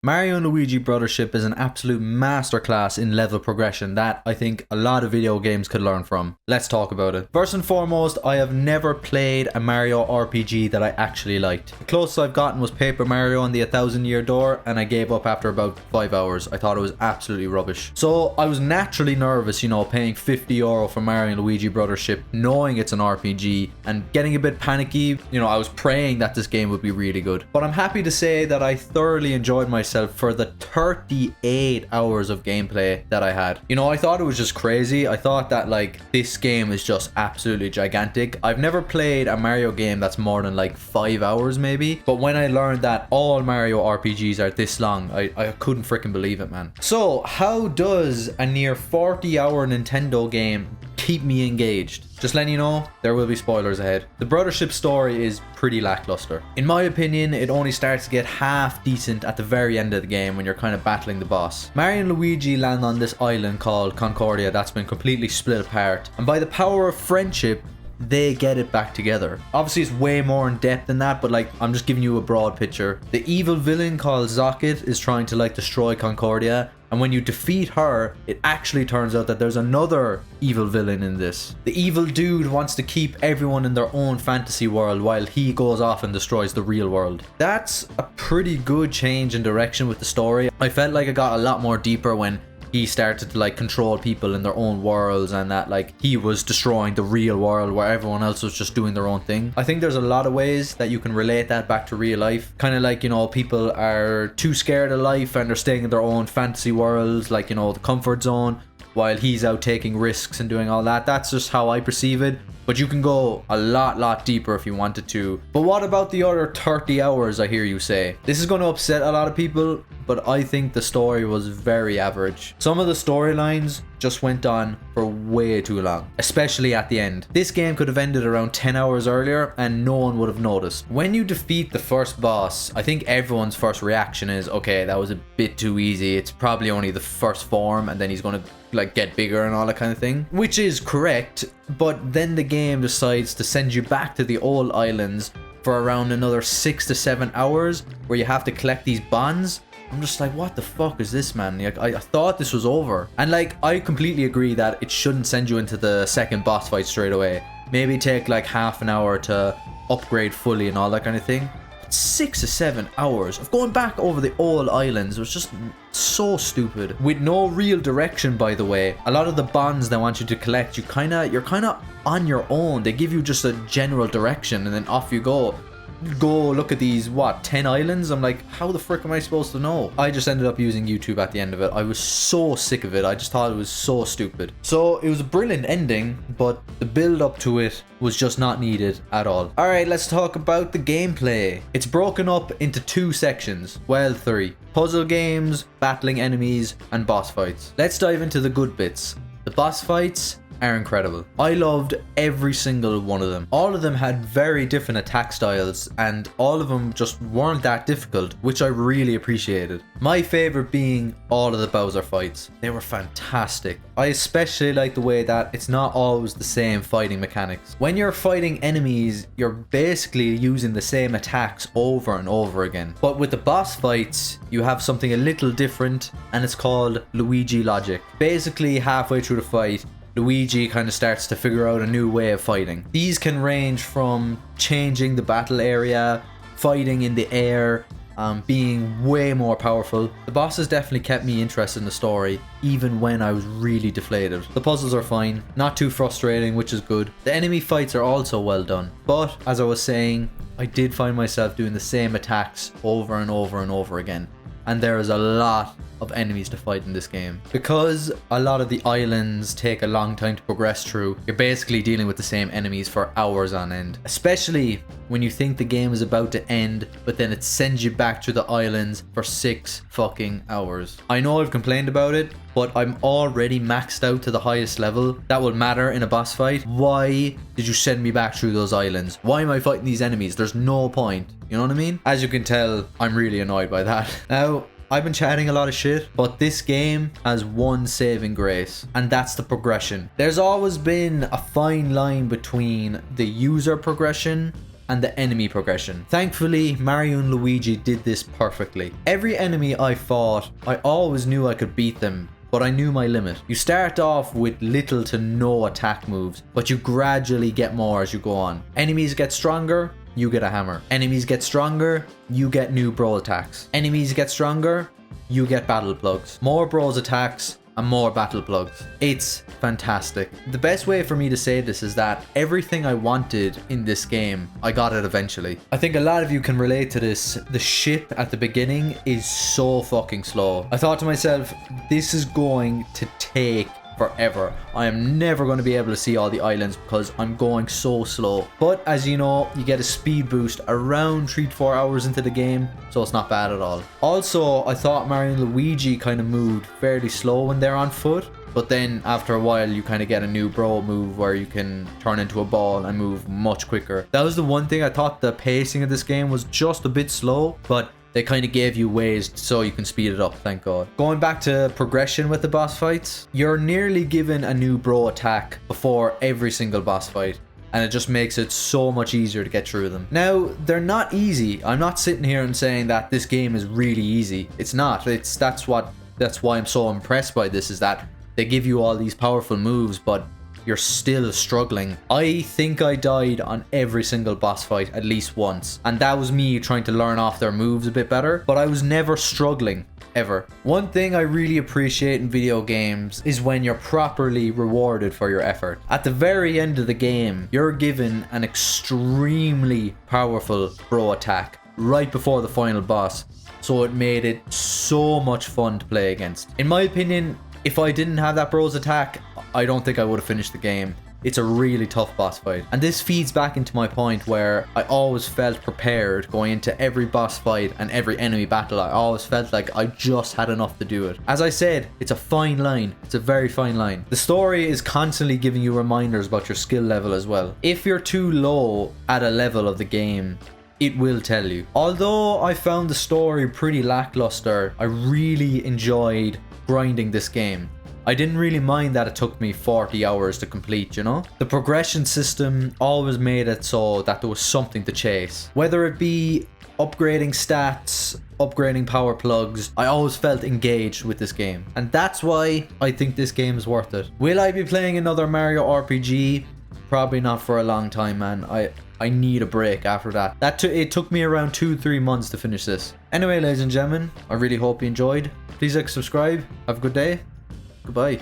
Mario and Luigi Brothership is an absolute masterclass in level progression that I think a lot of video games could learn from. Let's talk about it. First and foremost, I have never played a Mario RPG that I actually liked. The closest I've gotten was Paper Mario and the 1000-Year Door, and I gave up after about 5 hours. I thought it was absolutely rubbish. So I was naturally nervous, paying €50 for Mario and Luigi Brothership, knowing it's an RPG, and getting a bit panicky. I was praying that this game would be really good. But I'm happy to say that I thoroughly enjoyed myself for the 38 hours of gameplay that I had. I thought it was just crazy. I thought that this game is just absolutely gigantic. I've never played a Mario game that's more than 5 hours maybe, but when I learned that all Mario RPGs are this long, I couldn't freaking believe it, man. So how does a near 40-hour Nintendo game keep me engaged? Just letting you know, there will be spoilers ahead. The Brothership story is pretty lackluster. In my opinion, it only starts to get half decent at the very end of the game when you're kind of battling the boss. Mario and Luigi land on this island called Concordia that's been completely split apart, and by the power of friendship, they get it back together. Obviously it's way more in depth than that, but I'm just giving you a broad picture. The evil villain called Zocket is trying to destroy Concordia, and when you defeat her, it actually turns out that there's another evil villain in this. The evil dude wants to keep everyone in their own fantasy world while he goes off and destroys the real world. That's a pretty good change in direction with the story. I felt like it got a lot more deeper when he started to control people in their own worlds, and that he was destroying the real world where everyone else was just doing their own thing. I think there's a lot of ways that you can relate that back to real life. Kind of people are too scared of life and they're staying in their own fantasy worlds, the comfort zone, while he's out taking risks and doing all that. That's just how I perceive it. But you can go a lot deeper if you wanted to. But what about the other 30 hours, I hear you say? This is going to upset a lot of people, but I think the story was very average. Some of the storylines just went on for way too long, especially at the end. This game could have ended around 10 hours earlier and no one would have noticed. When you defeat the first boss, I think everyone's first reaction is, okay, that was a bit too easy. It's probably only the first form and then he's going to get bigger and all that kind of thing, which is correct. But then the game decides to send you back to the old islands for around another 6 to 7 hours where you have to collect these bonds. I'm just like, what the fuck is this, man? I thought this was over. And I completely agree that it shouldn't send you into the second boss fight straight away. Maybe take half an hour to upgrade fully and all that kind of thing. 6 to 7 hours of going back over the old islands was just so stupid, with no real direction. By the way, a lot of the bonds they want you to collect, you're kind of on your own. They give you just a general direction and then off you go look at these 10 islands. I'm like, how the frick am I supposed to know? I just ended up using YouTube at the end of it. I was so sick of it. I just thought it was so stupid. So it was a brilliant ending, but the build up to it was just not needed at all. Alright, let's talk about the gameplay. It's broken up into 2 sections. Well, 3. Puzzle games, battling enemies, and boss fights. Let's dive into the good bits. The boss fights are incredible. I loved every single one of them. All of them had very different attack styles and all of them just weren't that difficult, which I really appreciated. My favorite being all of the Bowser fights. They were fantastic. I especially like the way that it's not always the same fighting mechanics. When you're fighting enemies, you're basically using the same attacks over and over again. But with the boss fights, you have something a little different, and it's called Luigi logic. Basically, halfway through the fight, Luigi kind of starts to figure out a new way of fighting. These can range from changing the battle area, fighting in the air, being way more powerful. The bosses definitely kept me interested in the story, even when I was really deflated. The puzzles are fine, not too frustrating, which is good. The enemy fights are also well done. But, as I was saying, I did find myself doing the same attacks over and over and over again. And there is a lot of enemies to fight in this game. Because a lot of the islands take a long time to progress through, you're basically dealing with the same enemies for hours on end. Especially when you think the game is about to end, but then it sends you back to the islands for 6 fucking hours. I know I've complained about it, but I'm already maxed out to the highest level that will matter in a boss fight. Why did you send me back through those islands? Why am I fighting these enemies? There's no point. You know what I mean? As you can tell, I'm really annoyed by that. Now, I've been chatting a lot of shit, but this game has one saving grace, and that's the progression. There's always been a fine line between the user progression and the enemy progression. Thankfully, Mario and Luigi did this perfectly. Every enemy I fought, I always knew I could beat them, but I knew my limit. You start off with little to no attack moves, but you gradually get more as you go on. Enemies get stronger, you get a hammer. Enemies get stronger, you get new bro attacks. Enemies get stronger, you get battle plugs. More bros attacks and more battle plugs. It's fantastic. The best way for me to say this is that everything I wanted in this game, I got it eventually. I think a lot of you can relate to this. The ship at the beginning is so fucking slow. I thought to myself, this is going to take forever. I am never going to be able to see all the islands because I'm going so slow. But as you know, you get a speed boost around 3 to 4 hours into the game, so it's not bad at all. Also, I thought Mario and Luigi kind of moved fairly slow when they're on foot, but then after a while you kind of get a new bro move where you can turn into a ball and move much quicker. That was the one thing I thought the pacing of this game was just a bit slow, but they kind of gave you ways so you can speed it up, thank God. Going back to progression with the boss fights, you're nearly given a new bro attack before every single boss fight, and it just makes it so much easier to get through them. Now, they're not easy. I'm not sitting here and saying that this game is really easy. It's not. That's why I'm so impressed by this, is that they give you all these powerful moves, but you're still struggling. I think I died on every single boss fight at least once, and that was me trying to learn off their moves a bit better, but I was never struggling, ever. One thing I really appreciate in video games is when you're properly rewarded for your effort. At the very end of the game, you're given an extremely powerful bro attack right before the final boss, so it made it so much fun to play against. In my opinion, if I didn't have that bro's attack, I don't think I would have finished the game. It's a really tough boss fight. And this feeds back into my point where I always felt prepared going into every boss fight and every enemy battle. I always felt like I just had enough to do it. As I said, it's a fine line. It's a very fine line. The story is constantly giving you reminders about your skill level as well. If you're too low at a level of the game, it will tell you. Although I found the story pretty lackluster, I really enjoyed grinding this game. I didn't really mind that it took me 40 hours to complete, you know? The progression system always made it so that there was something to chase. Whether it be upgrading stats, upgrading power plugs, I always felt engaged with this game. And that's why I think this game is worth it. Will I be playing another Mario RPG? Probably not for a long time, man. I need a break after that. It took me around 2-3 months to finish this. Anyway, ladies and gentlemen, I really hope you enjoyed. Please like, subscribe. Have a good day. Goodbye.